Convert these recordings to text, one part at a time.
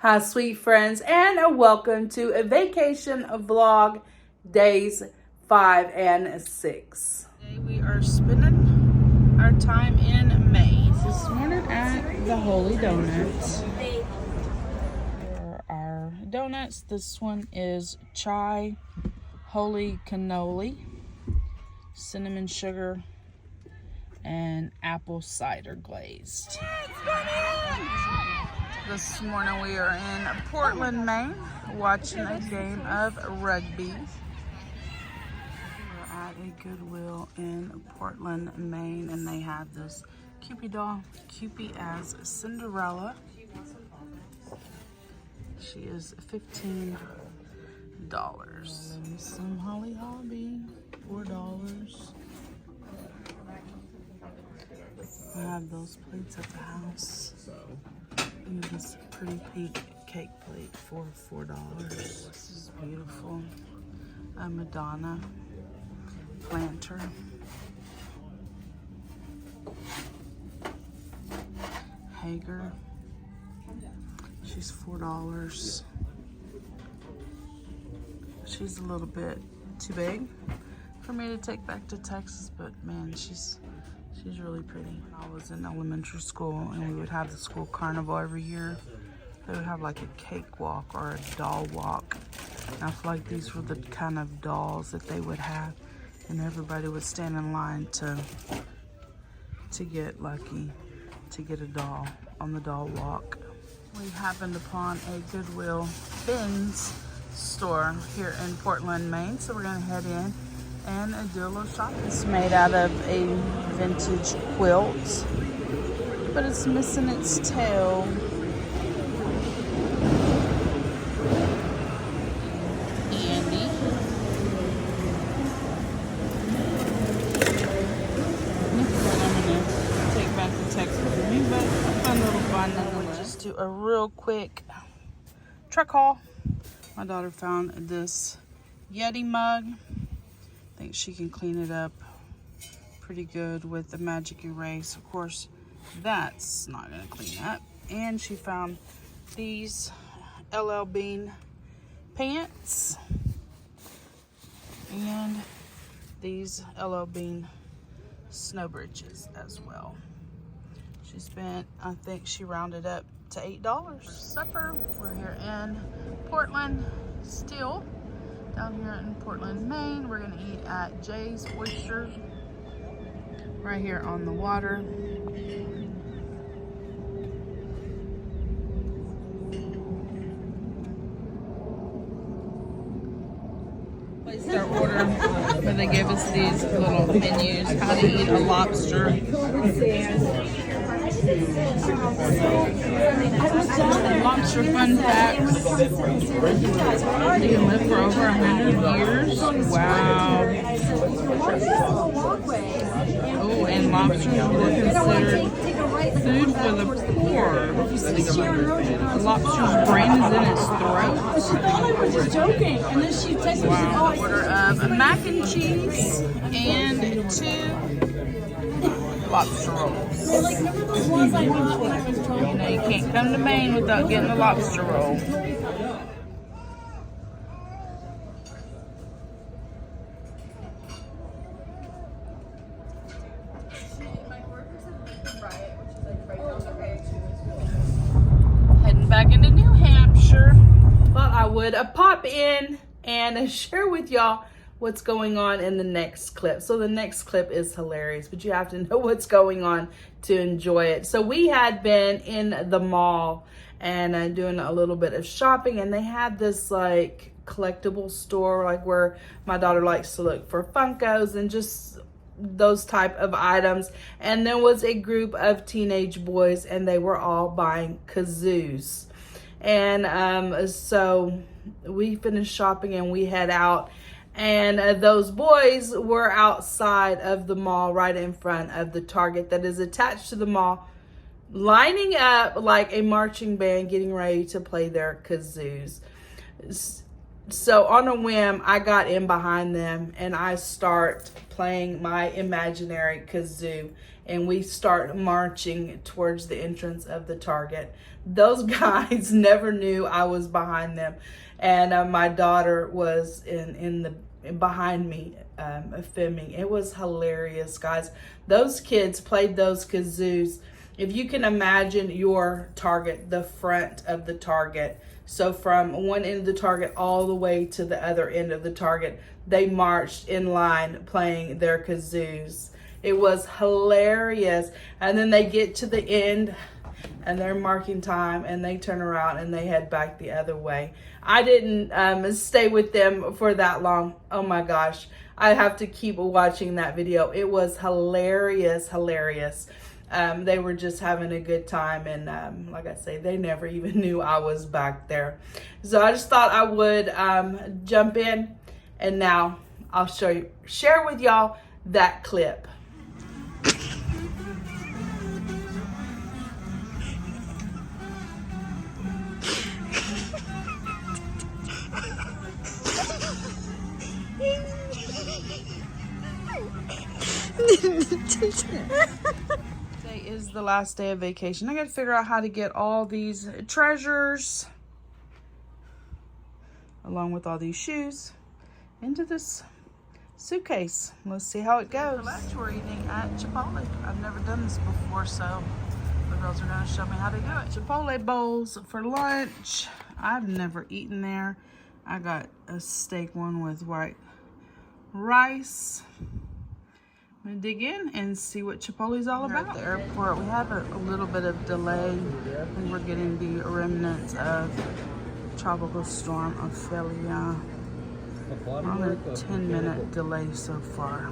Hi, sweet friends, and welcome to a vacation vlog days 5 and 6. Today we are spending our time in Maine. This morning at the Holy Donuts. Here are our donuts. This one is chai, holy cannoli, cinnamon sugar, and apple cider glazed. This morning we are in Portland, Maine, watching a game of rugby. We're at a Goodwill in Portland, Maine, and they have this Cupid doll, Cupid as Cinderella. She is $15. Some Holly Hobby, $4. I have those plates at the house. And this pretty pink cake plate for $4. This is beautiful. A Madonna planter. Hager. She's $4. She's a little bit too big for me to take back to Texas, but man, she's really pretty. I was in elementary school and we would have the school carnival every year. They would have like a cake walk or a doll walk. And I feel like these were the kind of dolls that they would have, and everybody would stand in line to get lucky to get a doll on the doll walk. We happened upon a Goodwill bins store here in Portland, Maine, so we're gonna head in and do a little shopping. It's made out of a vintage quilt, but it's missing its tail. Andy. I'm gonna take back to Texas with me, but a fun little fun. We'll just do a real quick truck haul. My daughter found this Yeti mug. I think she can clean it up pretty good with the magic erase. Of course, that's not gonna clean up. And she found these LL Bean pants and these LL Bean snow britches as well. She spent, I think she rounded up to $8. Supper, we're here in Portland still. Down here in Portland, Maine. We're gonna eat at Jay's Oyster, right here on the water. Placed our order where they gave us these little menus, how to eat a lobster. Lobster fun facts. You can live for over 100 years. Wow. Oh, and lobsters were considered food for the poor. The lobster's brain is in its throat. She thought I was just joking, and then she texted me. Wow. Order of a mac and cheese and 2 lobster rolls. So, like, remember those ones I got when I was drunk? You know, you can't come to Maine without getting a lobster roll. Heading back into New Hampshire. Thought I would pop in and share with y'all what's going on in the next clip. So the next clip is hilarious, but you have to know what's going on to enjoy it. So we had been in the mall and doing a little bit of shopping, and they had this like collectible store, like where my daughter likes to look for Funkos and just those type of items. And there was a group of teenage boys, and they were all buying kazoos. And so we finished shopping and we head out. And those boys were outside of the mall, right in front of the Target that is attached to the mall, lining up like a marching band, getting ready to play their kazoos. So on a whim, I got in behind them and I start playing my imaginary kazoo. and we start marching towards the entrance of the target. Those guys never knew I was behind them, and my daughter was behind me filming. It was hilarious, guys. Those kids played those kazoos. If you can imagine your target, the front of the target, so from one end of the target all the way to the other end of the target, they marched in line playing their kazoos. It was hilarious. And then they get to the end and they're marking time, and they turn around and they head back the other way. I didn't stay with them for that long. Oh my gosh. I have to keep watching that video. It was hilarious, hilarious. They were just having a good time, and like I say, they never even knew I was back there. So I just thought I would jump in, and now I'll share with y'all that clip. Today is the last day of vacation. I gotta figure out how to get all these treasures, along with all these shoes, into this suitcase. Let's see how it goes. For lunch, we're eating at Chipotle. I've never done this before, so the girls are gonna show me how to do it. Chipotle bowls for lunch. I've never eaten there. I got a steak one with white rice. I'm gonna dig in and see what Chipotle's all about. At the airport, we have a little bit of delay. I think we're getting the remnants of Tropical Storm Ophelia. We're on a 10-minute delay so far.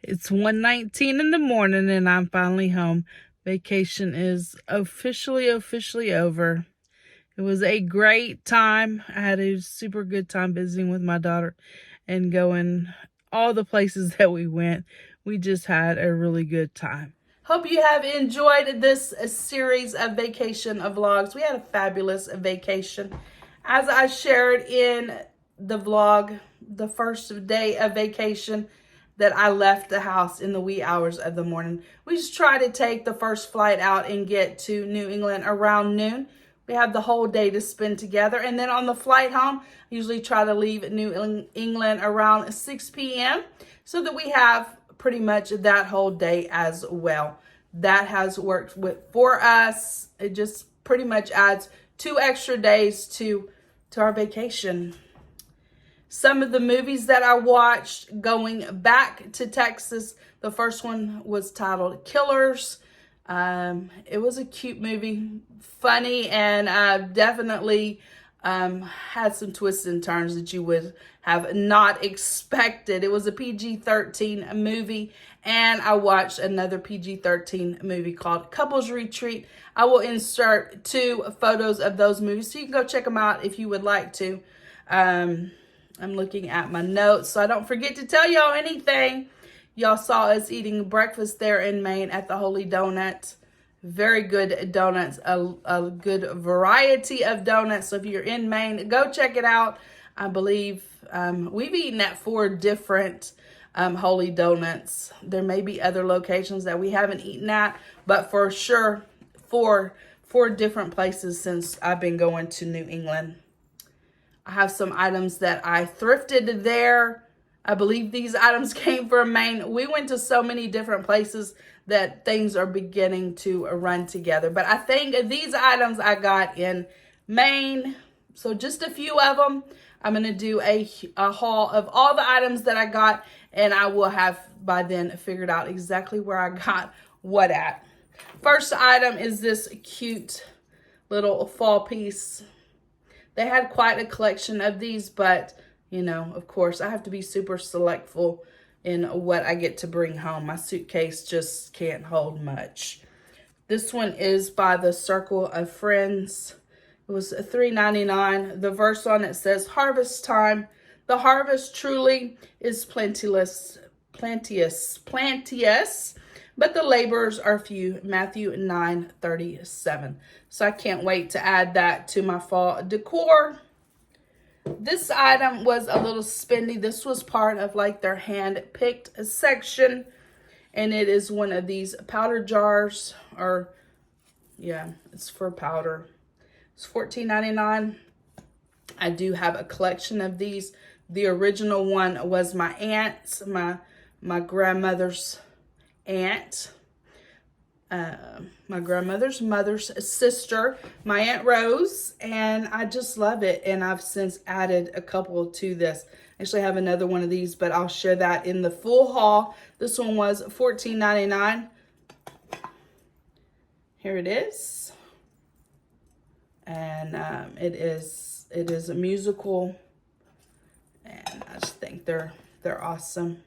It's 1:19 in the morning and I'm finally home. Vacation is officially over. It was a great time. I had a super good time visiting with my daughter and going all the places that we went. We just had a really good time. Hope you have enjoyed this series of vacation vlogs. We had a fabulous vacation. As I shared in the vlog, the first day of vacation, that I left the house in the wee hours of the morning. We just try to take the first flight out and get to New England around noon. We have the whole day to spend together. And then on the flight home, I usually try to leave New England around 6 p.m. so that we have pretty much that whole day as well. That has worked for us. It just pretty much adds 2 extra days to our vacation. Some of the movies that I watched going back to Texas, the first one was titled Killers. It was a cute movie, funny, and definitely had some twists and turns that you would have not expected. It was a PG-13 movie, and I watched another PG-13 movie called Couples Retreat. I will insert 2 photos of those movies, so you can go check them out if you would like to. I'm looking at my notes so I don't forget to tell y'all anything. Y'all saw us eating breakfast there in Maine at the Holy Donut. Very good donuts, a good variety of donuts. So if you're in Maine, go check it out. I believe we've eaten at 4 different Holy Donuts. There may be other locations that we haven't eaten at, but for sure 4 different places since I've been going to New England. I have some items that I thrifted there. I believe these items came from Maine. We went to so many different places that things are beginning to run together. But I think these items I got in Maine. So just a few of them. I'm going to do a haul of all the items that I got. And I will have by then figured out exactly where I got what at. First item is this cute little fall piece. They had quite a collection of these, but, you know, of course, I have to be super selectful in what I get to bring home. My suitcase just can't hold much. This one is by the Circle of Friends. It was $3.99. The verse on it says, "Harvest time. The harvest truly is plenteous, but the laborers are few." Matthew 9:37. So I can't wait to add that to my fall decor. This item was a little spendy. This was part of like their hand-picked section. And it is one of these powder jars, or yeah, it's for powder. It's $14.99. I do have a collection of these. The original one was my aunt's, my grandmother's aunt, my grandmother's mother's sister, my Aunt Rose, and I just love it. And I've since added a couple to this. Actually, I have another one of these, but I'll share that in the full haul. This one was $14.99. Here it is. And it is a musical, and I just think they're awesome.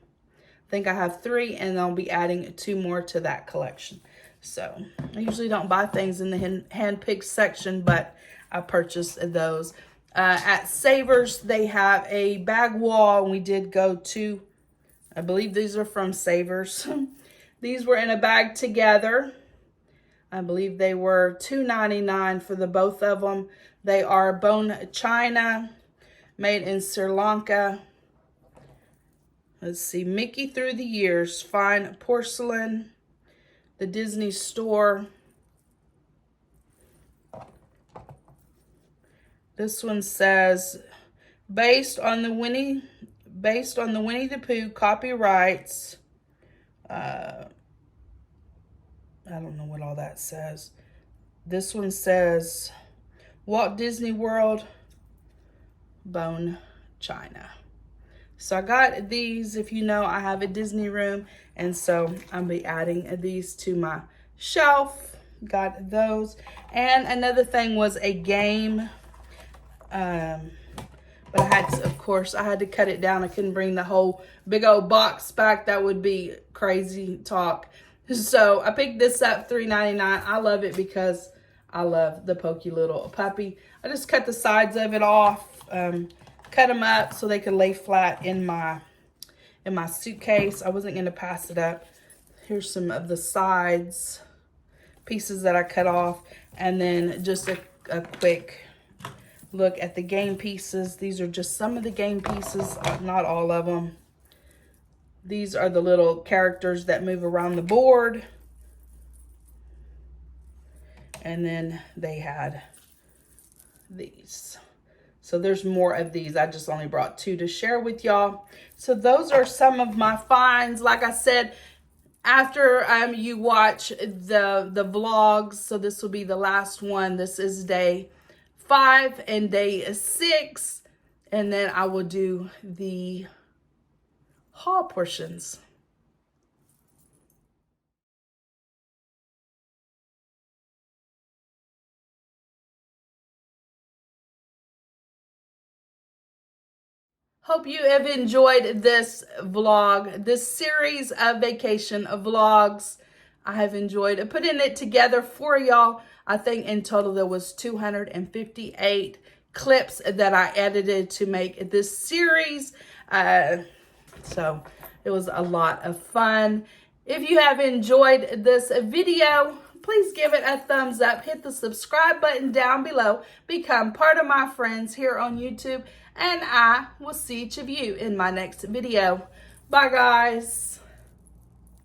I think I have 3, and I'll be adding 2 more to that collection. So I usually don't buy things in the hand-picked section, but I purchased those. At Savers, they have a bag wall, and we did go to, I believe these are from Savers. These were in a bag together. I believe they were $2.99 for the both of them. They are bone china, made in Sri Lanka. Let's see, Mickey Through the Years, fine porcelain, the Disney Store. This one says, based on the Winnie the Pooh copyrights. I don't know what all that says. This one says Walt Disney World bone china. So I got these. If you know, I have a Disney room, and so I'll be adding these to my shelf. Got those. And another thing was a game. But I had to, of course, I had to cut it down. I couldn't bring the whole big old box back. That would be crazy talk. So I picked this up, $3.99. I love it because I love the pokey little puppy. I just cut the sides of it off, cut them up so they could lay flat in my suitcase. I wasn't going to pass it up. Here's some of the sides pieces that I cut off, and then just a quick look at the game pieces. These are just some of the game pieces, not all of them. These are the little characters that move around the board. And then they had these. So there's more of these. I just only brought 2 to share with y'all. So those are some of my finds. Like I said, after you watch the vlogs, so this will be the last one. This is day 5 and day 6. And then I will do the haul portions. Hope you have enjoyed this vlog, this series of vacation vlogs. I have enjoyed putting it together for y'all. I think in total there was 258 clips that I edited to make this series. So it was a lot of fun. If you have enjoyed this video, please give it a thumbs up. Hit the subscribe button down below. Become part of my friends here on YouTube. And I will see each of you in my next video. Bye, guys.